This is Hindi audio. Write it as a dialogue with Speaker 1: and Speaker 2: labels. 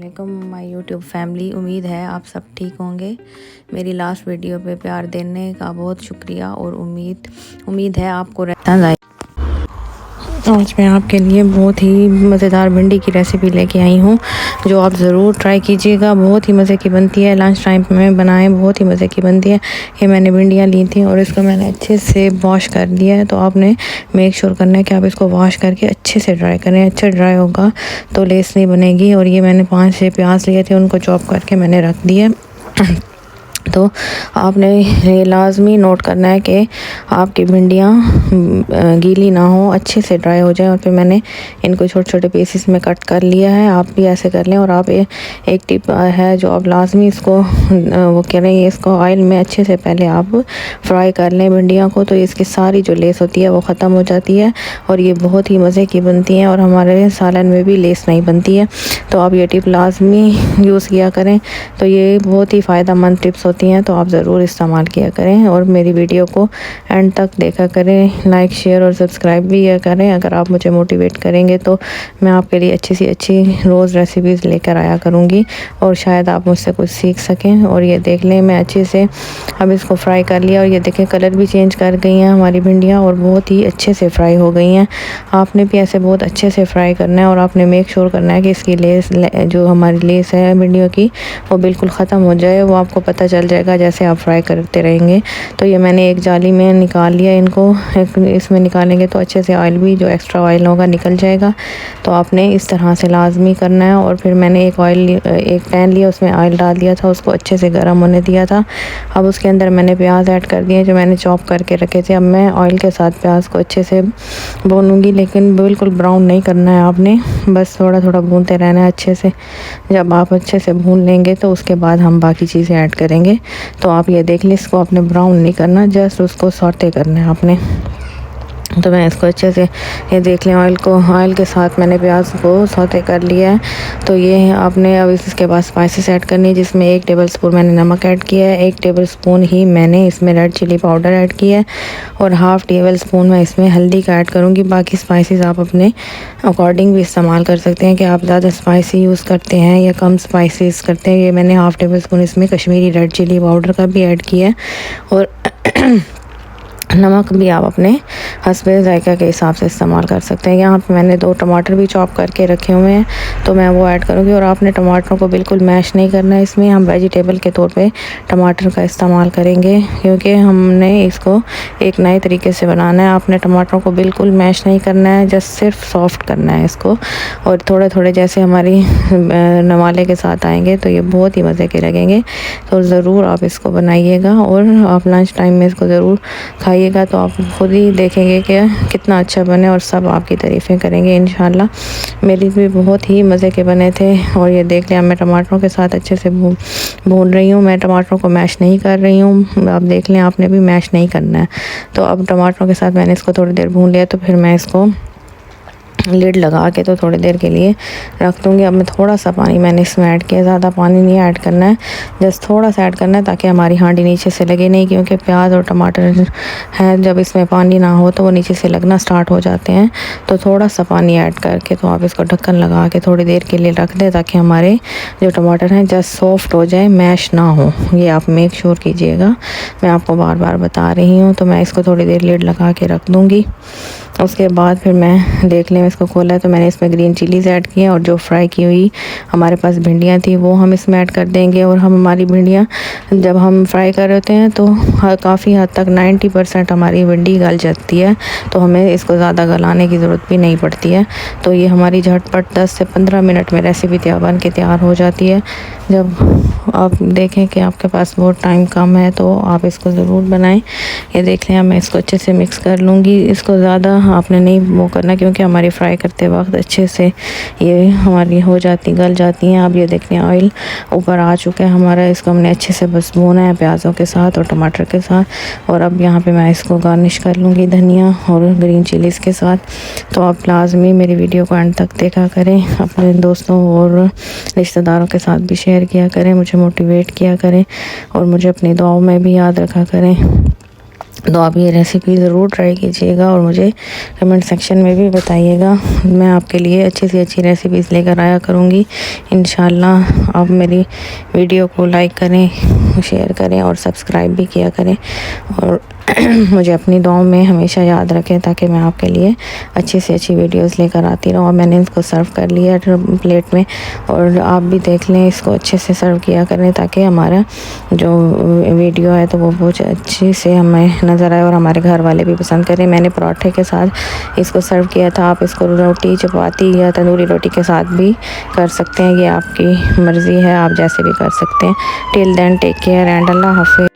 Speaker 1: वालेकुम माय यूट्यूब फैमिली। उम्मीद है आप सब ठीक होंगे। मेरी लास्ट वीडियो पे प्यार देने का बहुत शुक्रिया और उम्मीद है आपको पसंद आई। आज मैं आपके लिए बहुत ही मज़ेदार भिंडी की रेसिपी लेके आई हूँ जो आप ज़रूर ट्राई कीजिएगा। बहुत ही मज़े की बनती है, लंच टाइम में बनाएं, बहुत ही मज़े की बनती है। ये मैंने भिंडियाँ ली थी और इसको मैंने अच्छे से वॉश कर दिया है। तो आपने मेक श्योर करना है कि आप इसको वॉश करके अच्छे से ड्राई करें। अच्छा ड्राई होगा तो लेस नहीं बनेगी। और ये मैंने 5-6 प्याज लिए थे, उनको चॉप करके मैंने रख दिए। तो आपने ये लाजमी नोट करना है कि आपकी भिंडियाँ गीली ना हो, अच्छे से ड्राई हो जाए। और फिर मैंने इनको छोटे छोटे पीसेस में कट कर लिया है। आप भी ऐसे कर लें। और आप एक टिप है जो आप लाजमी इसको वो कह रहे हैं, इसको ऑयल में अच्छे से पहले आप फ्राई कर लें भिंडियों को, तो इसकी सारी जो लेस होती है वो ख़त्म हो जाती है और ये बहुत ही मज़े की बनती हैं। और हमारे सालन में भी लेस नहीं बनती है। तो आप ये टिप लाजमी यूज़ किया करें। तो ये बहुत ही फ़ायदेमंद टिप्स होती हैं, तो आप ज़रूर इस्तेमाल किया करें। और मेरी वीडियो को एंड तक देखा करें, लाइक शेयर और सब्सक्राइब भी किया करें। अगर आप मुझे मोटिवेट करेंगे तो मैं आपके लिए अच्छी सी अच्छी रोज़ रेसिपीज़ लेकर आया करूँगी और शायद आप मुझसे कुछ सीख सकें। और ये देख लें, मैं अच्छे से अब इसको फ्राई कर लिया और ये देखें कलर भी चेंज कर गई हैं हमारी भिंडियाँ और बहुत ही अच्छे से फ्राई हो गई हैं। आपने भी ऐसे बहुत अच्छे से फ्राई करना है और आपने मेक श्योर करना है कि इसकी लेस जो हमारी लेस है भिंडियों की वो बिल्कुल ख़त्म हो जाए। वो आपको पता चल जाएगा जैसे आप फ्राई करते रहेंगे। तो ये मैंने एक जाली में निकाल लिया इनको। इसमें निकालेंगे तो अच्छे से ऑयल भी जो एक्स्ट्रा ऑयल होगा निकल जाएगा। तो आपने इस तरह से लाजमी करना है। और फिर मैंने एक पैन लिया, उसमें ऑयल डाल दिया था, उसको अच्छे से गर्म होने दिया था। अब उसके अंदर मैंने प्याज ऐड कर दिए जो मैंने चॉप करके रखे थे। अब मैं ऑयल के साथ प्याज को अच्छे से भूनूंगी, लेकिन बिल्कुल ब्राउन नहीं करना है आपने, बस थोड़ा थोड़ा भूनते रहना है अच्छे से। जब आप अच्छे से भून लेंगे तो उसके बाद हम बाकी चीज़ें ऐड करेंगे। तो आप ये देख लें, इसको आपने ब्राउन नहीं करना, जस्ट उसको सौते करना है आपने। तो मैं इसको अच्छे से ये देख लें, ऑयल के साथ मैंने प्याज को सौते कर लिया है। तो ये आपने अब इसके बाद स्पाइसेस ऐड करनी है, जिसमें 1 टेबलस्पून मैंने नमक ऐड किया है, 1 टेबलस्पून ही मैंने इसमें रेड चिली पाउडर ऐड किया है और हाफ़ टेबलस्पून मैं इसमें हल्दी का ऐड करूँगी। बाकी स्पाइसेस आप अपने अकॉर्डिंग भी इस्तेमाल कर सकते हैं कि आप ज़्यादा स्पाइसी यूज़ करते हैं या कम स्पाइसेस करते हैं। ये मैंने हाफ़ टेबलस्पून इसमें कश्मीरी रेड चिली पाउडर का भी ऐड किया है। और नमक भी आप अपने हस्बे जायका के हिसाब से इस्तेमाल कर सकते हैं। यहाँ पे मैंने 2 टमाटर भी चॉप करके रखे हुए हैं, तो मैं वो ऐड करूँगी। और आपने टमाटरों को बिल्कुल मैश नहीं करना है, इसमें हम वेजिटेबल के तौर पे टमाटर का इस्तेमाल करेंगे क्योंकि हमने इसको एक नए तरीके से बनाना है। आपने टमाटरों को बिल्कुल मैश नहीं करना है, जस्ट सिर्फ सॉफ्ट करना है इसको। और थोड़े थोड़े जैसे हमारी नवाले के साथ आएंगे तो ये बहुत ही मज़े के लगेंगे। तो ज़रूर आप इसको बनाइएगा और आप लंच टाइम में इसको ज़रूर खाइएगा। तो आप खुद ही देखेंगे कि कितना अच्छा बने और सब आपकी तारीफ़ें करेंगे इंशाल्लाह। मेरी भी बहुत ही मज़े के बने थे। और ये देख लिया, मैं टमाटरों के साथ अच्छे से भून रही हूँ। मैं टमाटरों को मैश नहीं कर रही हूँ। आप देख लें, आपने भी मैश नहीं करना है। तो अब टमाटरों के साथ मैंने इसको थोड़ी देर भून लिया, तो फिर मैं इसको लिड लगा के तो थोड़ी देर के लिए रख दूँगी। अब मैं थोड़ा सा पानी मैंने इसमें ऐड किया, ज़्यादा पानी नहीं ऐड करना है, जस्ट थोड़ा सा ऐड करना है ताकि हमारी हांडी नीचे से लगे नहीं, क्योंकि प्याज और टमाटर है जब इसमें पानी ना हो तो वो नीचे से लगना स्टार्ट हो जाते हैं। तो थोड़ा सा पानी ऐड करके तो आप इसको ढक्कन लगा के थोड़ी देर के लिए रख दें ताकि हमारे जो टमाटर हैं जस्ट सॉफ्ट हो जाए, मैश ना हो। ये आप मेक श्योर कीजिएगा, मैं आपको बार बार बता रही हूँ। तो मैं इसको थोड़ी देर लिड लगा के रख दूँगी। उसके बाद फिर मैं देख लें, इसको खोला है तो मैंने इसमें ग्रीन चिलीज़ ऐड किए और जो फ्राई की हुई हमारे पास भिंडियाँ थी वो हम इसमें ऐड कर देंगे। और हम हमारी भिंडियाँ जब हम फ्राई कर रहे होते हैं तो काफ़ी हद तक 90% हमारी भिंडी गल जाती है, तो हमें इसको ज़्यादा गलाने की ज़रूरत भी नहीं पड़ती है। तो ये हमारी झटपट 10 से 15 मिनट में रेसिपी बन के तैयार हो जाती है। जब आप देखें कि आपके पास बहुत टाइम कम है तो आप इसको ज़रूर बनाएं। ये देख लें, मैं इसको अच्छे से मिक्स कर लूँगी। इसको ज़्यादा आपने नहीं वो करना, क्योंकि हमारी फ्राई करते वक्त अच्छे से ये हमारी गल जाती हैं। अब ये देख लें, ऑयल ऊपर आ चुका है हमारा। इसको हमने अच्छे से बस भूना है प्याज़ों के साथ और टमाटर के साथ। और अब यहाँ पे मैं इसको गार्निश कर लूँगी धनिया और ग्रीन चिलीज़ के साथ। तो आप लाजमी मेरी वीडियो को एंड तक देखा करें, अपने दोस्तों और रिश्तेदारों के साथ भी शेयर किया करें, मुझे मोटिवेट किया करें और मुझे अपनी दुआओं में भी याद रखा करें। तो आप ये रेसिपी ज़रूर ट्राई कीजिएगा और मुझे कमेंट सेक्शन में भी बताइएगा। मैं आपके लिए अच्छी से अच्छी रेसिपीज़ लेकर आया करूँगी इंशाल्लाह। आप मेरी वीडियो को लाइक करें, शेयर करें और सब्सक्राइब भी किया करें और मुझे अपनी दुआओं में हमेशा याद रखें ताकि मैं आपके लिए अच्छी से अच्छी वीडियोस लेकर आती रहूँ। और मैंने इसको सर्व कर लिया प्लेट में और आप भी देख लें, इसको अच्छे से सर्व किया करें ताकि हमारा जो वीडियो है तो वो बहुत अच्छे से हमें नज़र आए और हमारे घर वाले भी पसंद करें। मैंने पराठे के साथ इसको सर्व किया था। आप इसको रोटी, चपाती या तंदूरी रोटी के साथ भी कर सकते हैं, ये आपकी मर्ज़ी है, आप जैसे भी कर सकते हैं। Till then take care and अल्लाह हाफ़िज़।